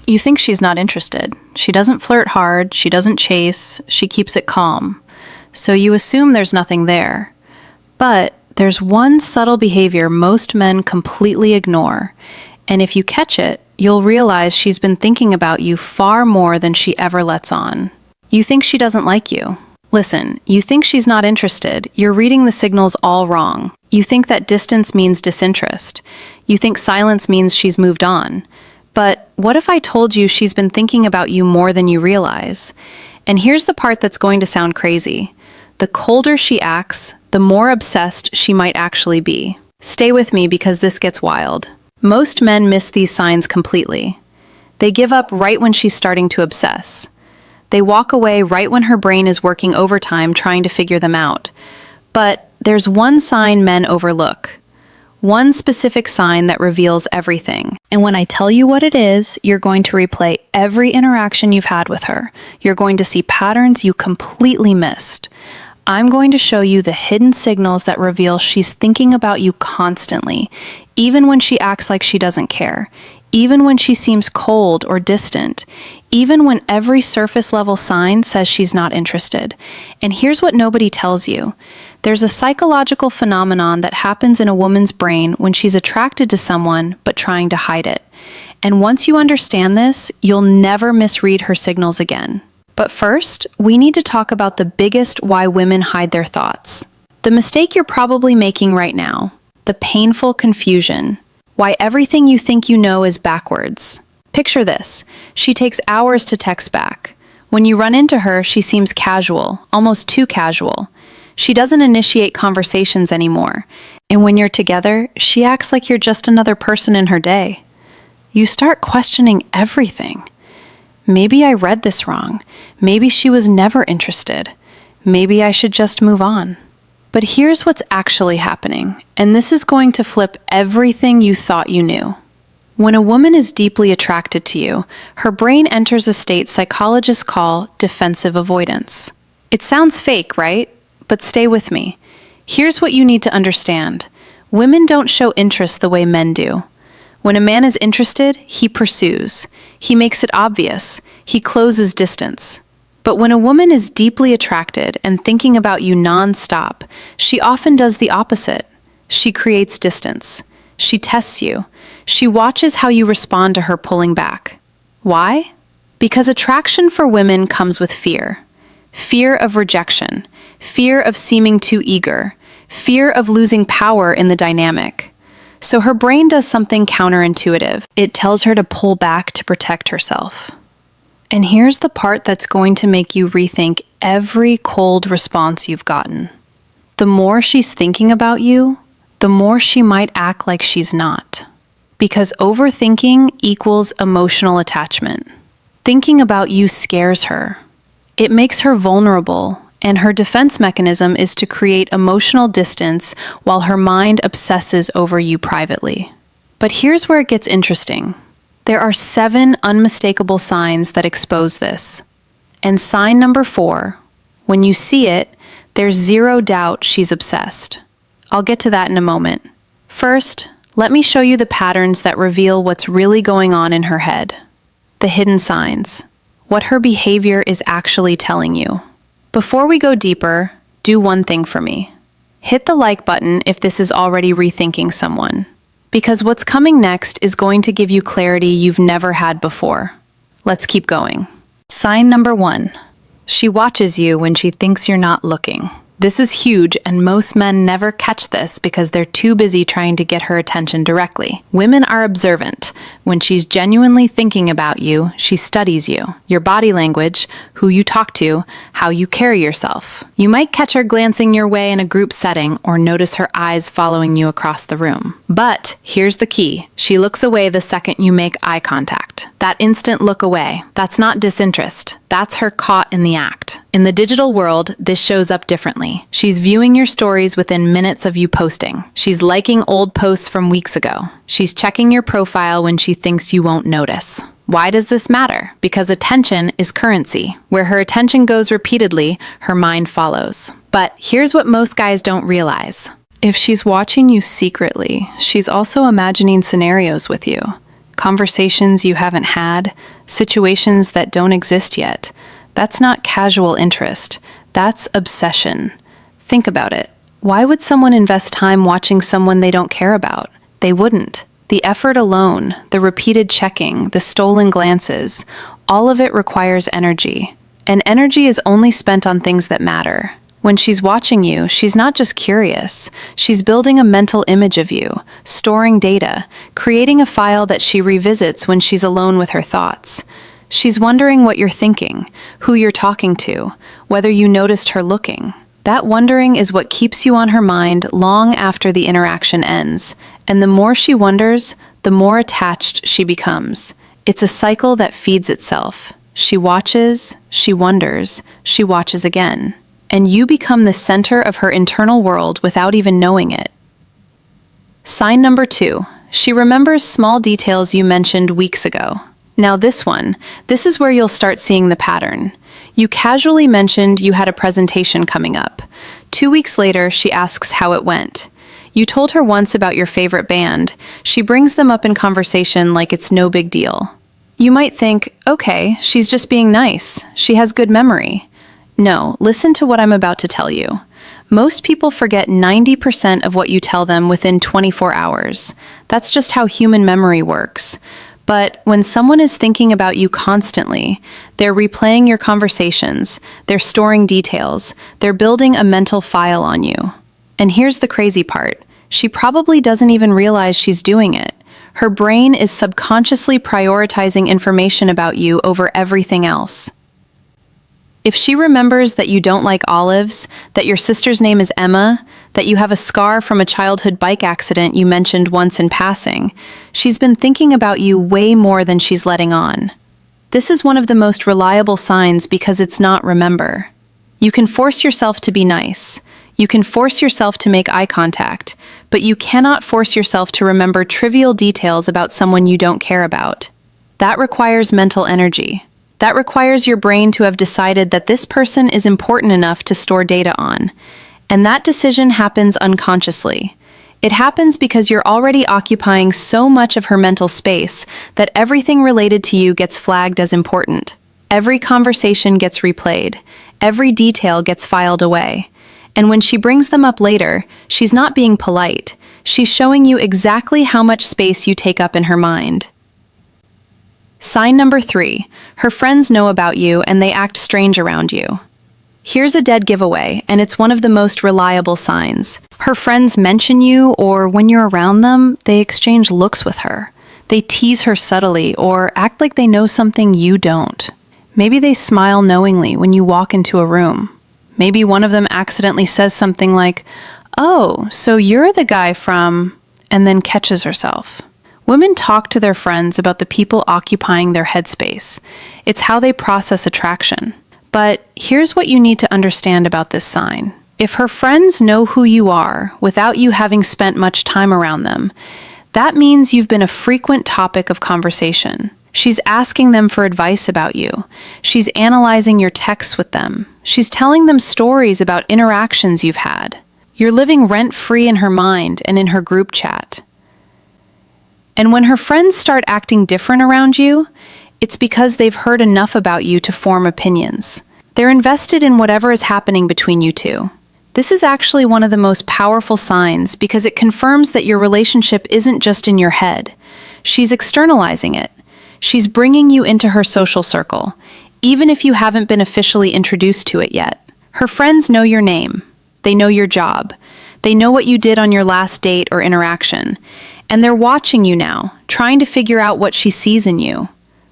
You think she's not interested. She doesn't flirt hard, she doesn't chase, she keeps it calm. So you assume there's nothing there. But there's one subtle behavior most men completely ignore, and if you catch it, you'll realize she's been thinking about you far more than she ever lets on. You think she doesn't like you. Listen, you think she's not interested. You're reading the signals all wrong. You think that distance means disinterest. You think silence means she's moved on. But what if I told you she's been thinking about you more than you realize? And here's the part that's going to sound crazy. The colder she acts, the more obsessed she might actually be. Stay with me because this gets wild. Most men miss these signs completely. They give up right when she's starting to obsess. They walk away right when her brain is working overtime trying to figure them out. But there's one sign men overlook. One specific sign that reveals everything. And when I tell you what it is, you're going to replay every interaction you've had with her. You're going to see patterns you completely missed. I'm going to show you the hidden signals that reveal she's thinking about you constantly, even when she acts like she doesn't care, even when she seems cold or distant, even when every surface level sign says she's not interested. And here's what nobody tells you. There's a psychological phenomenon that happens in a woman's brain when she's attracted to someone but trying to hide it. And once you understand this, you'll never misread her signals again. But first, we need to talk about the biggest why women hide their thoughts. The mistake you're probably making right now. The painful confusion. Why everything you think you know is backwards. Picture this. She takes hours to text back. When you run into her, she seems casual, almost too casual. She doesn't initiate conversations anymore. And when you're together, she acts like you're just another person in her day. You start questioning everything. Maybe I read this wrong. Maybe she was never interested. Maybe I should just move on. But here's what's actually happening, and this is going to flip everything you thought you knew. When a woman is deeply attracted to you, her brain enters a state psychologists call defensive avoidance. It sounds fake, right? But stay with me. Here's what you need to understand. Women don't show interest the way men do. When a man is interested, he pursues. He makes it obvious. He closes distance. But when a woman is deeply attracted and thinking about you non-stop, she often does the opposite. She creates distance. She tests you. She watches how you respond to her pulling back. Why? Because attraction for women comes with fear. Fear of rejection. Fear of seeming too eager. Fear of losing power in the dynamic. So her brain does something counterintuitive. It tells her to pull back to protect herself. And here's the part that's going to make you rethink every cold response you've gotten. The more she's thinking about you, the more she might act like she's not. Because overthinking equals emotional attachment. Thinking about you scares her. It makes her vulnerable, and her defense mechanism is to create emotional distance while her mind obsesses over you privately. But here's where it gets interesting. There are 7 unmistakable signs that expose this. And sign number 4, when you see it, there's zero doubt she's obsessed. I'll get to that in a moment. First, let me show you the patterns that reveal what's really going on in her head. The hidden signs. What her behavior is actually telling you. Before we go deeper, do one thing for me. Hit the like button if this is already rethinking someone. Because what's coming next is going to give you clarity you've never had before. Let's keep going. Sign number 1. She watches you when she thinks you're not looking. This is huge, and most men never catch this because they're too busy trying to get her attention directly. Women are observant. When she's genuinely thinking about you, she studies you, your body language, who you talk to, how you carry yourself. You might catch her glancing your way in a group setting or notice her eyes following you across the room. But here's the key. She looks away the second you make eye contact. That instant look away, that's not disinterest. That's her caught in the act. In the digital world, this shows up differently. She's viewing your stories within minutes of you posting. She's liking old posts from weeks ago. She's checking your profile when she thinks you won't notice. Why does this matter? Because attention is currency. Where her attention goes repeatedly, her mind follows. But here's what most guys don't realize. If she's watching you secretly, she's also imagining scenarios with you. conversations you haven't had, situations that don't exist yet. That's not casual interest. That's obsession. Think about it. Why would someone invest time watching someone they don't care about? They wouldn't. The effort alone, the repeated checking, the stolen glances, all of it requires energy. And energy is only spent on things that matter. When she's watching you, she's not just curious. She's building a mental image of you, storing data, creating a file that she revisits when she's alone with her thoughts. She's wondering what you're thinking, who you're talking to, whether you noticed her looking. That wondering is what keeps you on her mind long after the interaction ends. And the more she wonders, the more attached she becomes. It's a cycle that feeds itself. She watches, she wonders, she watches again. And you become the center of her internal world without even knowing it. Sign number 2. She remembers small details you mentioned weeks ago. Now this is where you'll start seeing the pattern. You casually mentioned you had a presentation coming up. 2 weeks later, she asks how it went. You told her once about your favorite band. She brings them up in conversation like it's no big deal. You might think, okay, she's just being nice. She has good memory. No, listen to what I'm about to tell you. Most people forget 90% of what you tell them within 24 hours. That's just how human memory works. But when someone is thinking about you constantly, they're replaying your conversations, they're storing details, they're building a mental file on you. And here's the crazy part. She probably doesn't even realize she's doing it. Her brain is subconsciously prioritizing information about you over everything else. If she remembers that you don't like olives, that your sister's name is Emma, that you have a scar from a childhood bike accident you mentioned once in passing, she's been thinking about you way more than she's letting on. This is one of the most reliable signs because it's not remember. You can force yourself to be nice. You can force yourself to make eye contact, but you cannot force yourself to remember trivial details about someone you don't care about. That requires mental energy. That requires your brain to have decided that this person is important enough to store data on. And that decision happens unconsciously. It happens because you're already occupying so much of her mental space that everything related to you gets flagged as important. Every conversation gets replayed. Every detail gets filed away. And when she brings them up later, she's not being polite. She's showing you exactly how much space you take up in her mind. Sign number 3. Her friends know about you and they act strange around you. Here's a dead giveaway, and it's one of the most reliable signs. Her friends mention you, or when you're around them, they exchange looks with her. They tease her subtly, or act like they know something you don't. Maybe they smile knowingly when you walk into a room. Maybe one of them accidentally says something like, "Oh, so you're the guy from," and then catches herself. Women talk to their friends about the people occupying their headspace. It's how they process attraction. But here's what you need to understand about this sign. If her friends know who you are without you having spent much time around them, that means you've been a frequent topic of conversation. She's asking them for advice about you. She's analyzing your texts with them. She's telling them stories about interactions you've had. You're living rent-free in her mind and in her group chat. And when her friends start acting different around you, it's because they've heard enough about you to form opinions. They're invested in whatever is happening between you two. This is actually one of the most powerful signs because it confirms that your relationship isn't just in your head. She's externalizing it. She's bringing you into her social circle, even if you haven't been officially introduced to it yet. Her friends know your name. They know your job. They know what you did on your last date or interaction. And they're watching you now, trying to figure out what she sees in you.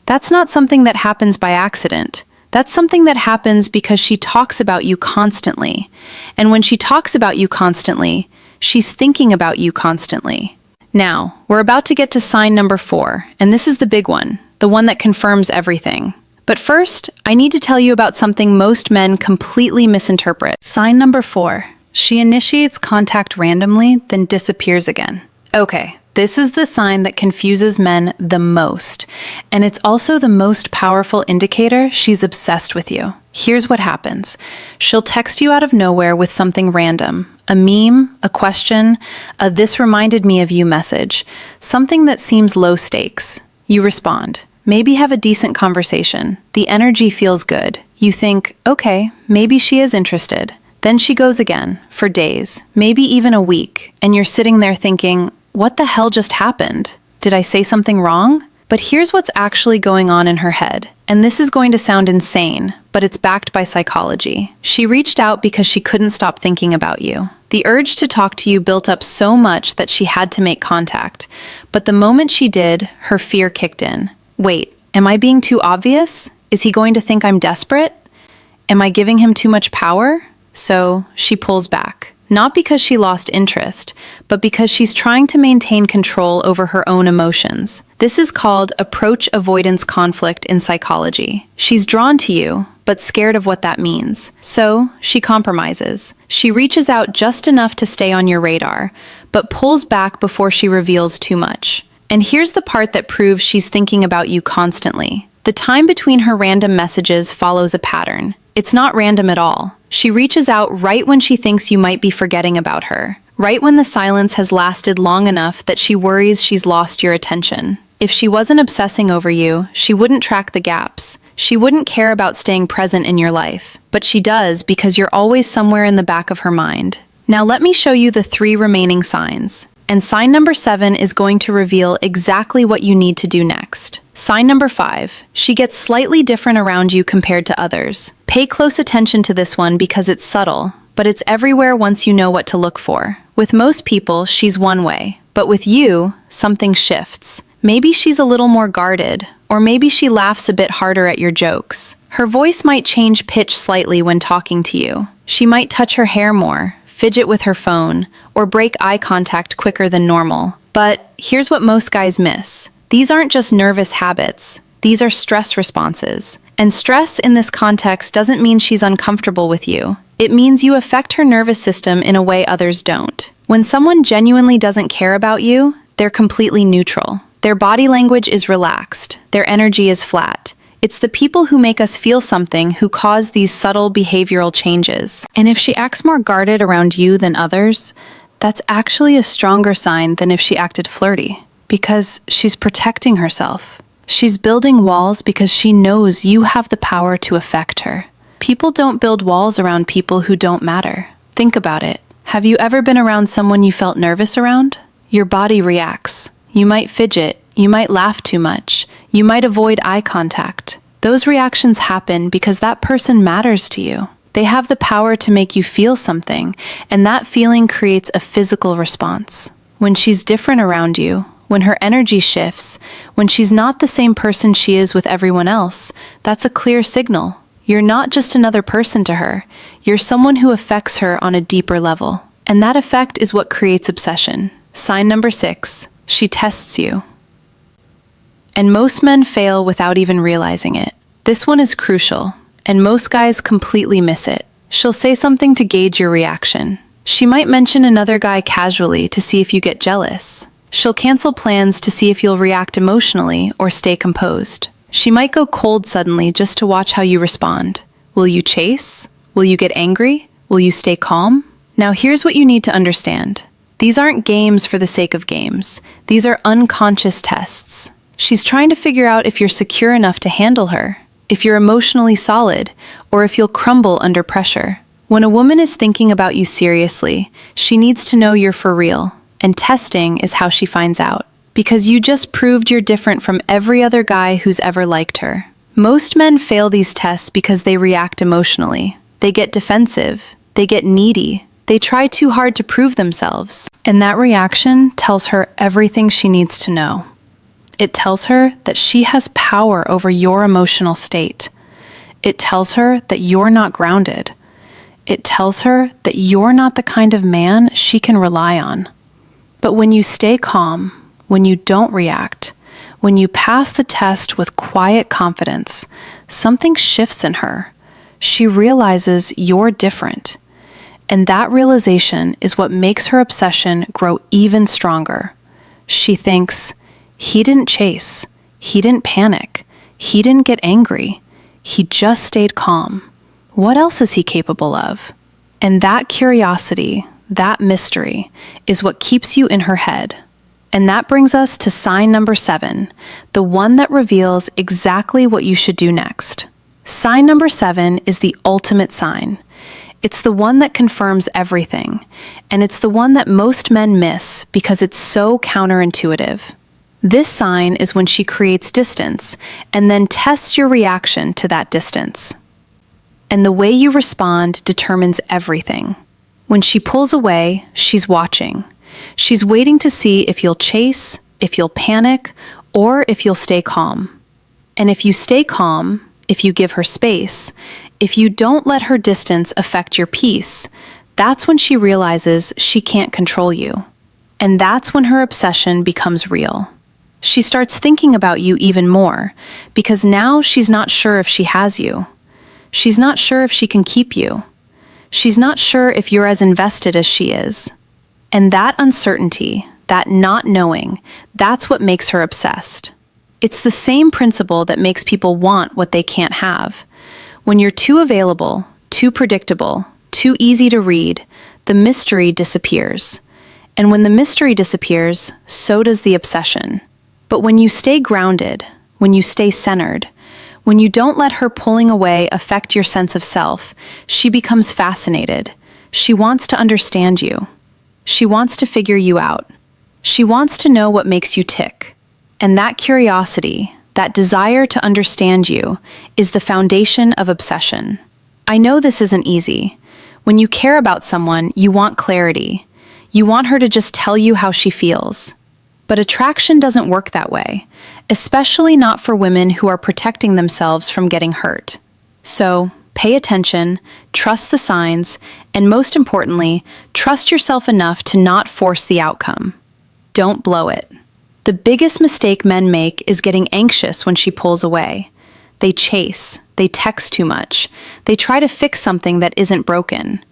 That's not something that happens by accident. That's something that happens because she talks about you constantly. And when she talks about you constantly, she's thinking about you constantly. Now, we're about to get to sign number 4, and this is the big one, the one that confirms everything. But first, I need to tell you about something most men completely misinterpret. Sign number 4. She initiates contact randomly, then disappears again. Okay. This is the sign that confuses men the most, and it's also the most powerful indicator she's obsessed with you. Here's what happens. She'll text you out of nowhere with something random, a meme, a question, a "this reminded me of you" message, something that seems low stakes. You respond. Maybe have a decent conversation. The energy feels good. You think, okay, maybe she is interested. Then she goes again, for days, maybe even a week, and you're sitting there thinking, what the hell just happened? Did I say something wrong? But here's what's actually going on in her head. And this is going to sound insane, but it's backed by psychology. She reached out because she couldn't stop thinking about you. The urge to talk to you built up so much that she had to make contact. But the moment she did, her fear kicked in. Wait, am I being too obvious? Is he going to think I'm desperate? Am I giving him too much power? So she pulls back. Not because she lost interest, but because she's trying to maintain control over her own emotions. This is called approach avoidance conflict in psychology. She's drawn to you, but scared of what that means. So she compromises. She reaches out just enough to stay on your radar, but pulls back before she reveals too much. And here's the part that proves she's thinking about you constantly. The time between her random messages follows a pattern. It's not random at all. She reaches out right when she thinks you might be forgetting about her, right when the silence has lasted long enough that she worries she's lost your attention. If she wasn't obsessing over you, she wouldn't track the gaps. She wouldn't care about staying present in your life. But she does because you're always somewhere in the back of her mind. Now let me show you the 3 remaining signs. And sign number 7 is going to reveal exactly what you need to do next. Sign number 5. She gets slightly different around you compared to others. Pay close attention to this one because it's subtle, but it's everywhere once you know what to look for. With most people, she's one way, but with you, something shifts. Maybe she's a little more guarded, or maybe she laughs a bit harder at your jokes. Her voice might change pitch slightly when talking to you. She might touch her hair more, fidget with her phone, or break eye contact quicker than normal. But here's what most guys miss. These aren't just nervous habits. These are stress responses. And stress in this context doesn't mean she's uncomfortable with you. It means you affect her nervous system in a way others don't. When someone genuinely doesn't care about you, they're completely neutral. Their body language is relaxed. Their energy is flat. It's the people who make us feel something who cause these subtle behavioral changes. And if she acts more guarded around you than others, that's actually a stronger sign than if she acted flirty, because she's protecting herself. She's building walls because she knows you have the power to affect her. People don't build walls around people who don't matter. Think about it. Have you ever been around someone you felt nervous around? Your body reacts. You might fidget. You might laugh too much. You might avoid eye contact. Those reactions happen because that person matters to you. They have the power to make you feel something, and that feeling creates a physical response. When she's different around you, when her energy shifts, when she's not the same person she is with everyone else, that's a clear signal. You're not just another person to her. You're someone who affects her on a deeper level. And that effect is what creates obsession. Sign number 6, she tests you. And most men fail without even realizing it. This one is crucial, and most guys completely miss it. She'll say something to gauge your reaction. She might mention another guy casually to see if you get jealous. She'll cancel plans to see if you'll react emotionally or stay composed. She might go cold suddenly just to watch how you respond. Will you chase? Will you get angry? Will you stay calm? Now here's what you need to understand. These aren't games for the sake of games. These are unconscious tests. She's trying to figure out if you're secure enough to handle her, if you're emotionally solid, or if you'll crumble under pressure. When a woman is thinking about you seriously, she needs to know you're for real. And testing is how she finds out. Because you just proved you're different from every other guy who's ever liked her. Most men fail these tests because they react emotionally. They get defensive. They get needy. They try too hard to prove themselves. And that reaction tells her everything she needs to know. It tells her that she has power over your emotional state. It tells her that you're not grounded. It tells her that you're not the kind of man she can rely on. But when you stay calm, when you don't react, when you pass the test with quiet confidence, something shifts in her. She realizes you're different. And that realization is what makes her obsession grow even stronger. She thinks, he didn't chase, he didn't panic, he didn't get angry, he just stayed calm. What else is he capable of? And that curiosity, that mystery, is what keeps you in her head. And that brings us to sign number 7, the one that reveals exactly what you should do next. Sign number 7 is the ultimate sign. It's the one that confirms everything, and it's the one that most men miss because it's so counterintuitive. This sign is when she creates distance and then tests your reaction to that distance. And the way you respond determines everything. When she pulls away, she's watching. She's waiting to see if you'll chase, if you'll panic, or if you'll stay calm. And if you stay calm, if you give her space, if you don't let her distance affect your peace, that's when she realizes she can't control you. And that's when her obsession becomes real. She starts thinking about you even more, because now she's not sure if she has you. She's not sure if she can keep you. She's not sure if you're as invested as she is. And that uncertainty, that not knowing, that's what makes her obsessed. It's the same principle that makes people want what they can't have. When you're too available, too predictable, too easy to read, the mystery disappears. And when the mystery disappears, so does the obsession. But when you stay grounded, when you stay centered, when you don't let her pulling away affect your sense of self, she becomes fascinated. She wants to understand you. She wants to figure you out. She wants to know what makes you tick. And that curiosity, that desire to understand you, is the foundation of obsession. I know this isn't easy. When you care about someone, you want clarity. You want her to just tell you how she feels. But attraction doesn't work that way, especially not for women who are protecting themselves from getting hurt. So, pay attention, trust the signs, and most importantly, trust yourself enough to not force the outcome. Don't blow it. The biggest mistake men make is getting anxious when she pulls away. They chase, they text too much, they try to fix something that isn't broken.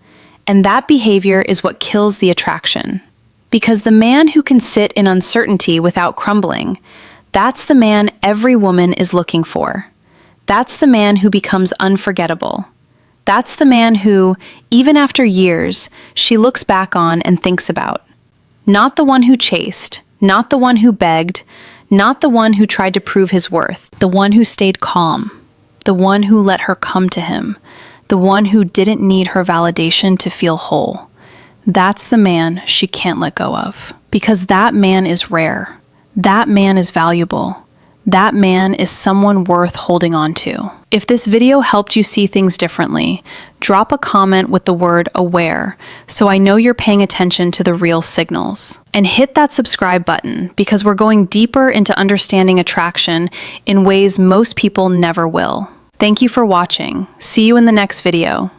And that behavior is what kills the attraction. Because the man who can sit in uncertainty without crumbling, that's the man every woman is looking for. That's the man who becomes unforgettable. That's the man who, even after years, she looks back on and thinks about. Not the one who chased, not the one who begged, not the one who tried to prove his worth, the one who stayed calm, the one who let her come to him, the one who didn't need her validation to feel whole. That's the man she can't let go of. Because that man is rare. That man is valuable. That man is someone worth holding on to. If this video helped you see things differently, drop a comment with the word aware so I know you're paying attention to the real signals. And hit that subscribe button because we're going deeper into understanding attraction in ways most people never will. Thank you for watching. See you in the next video.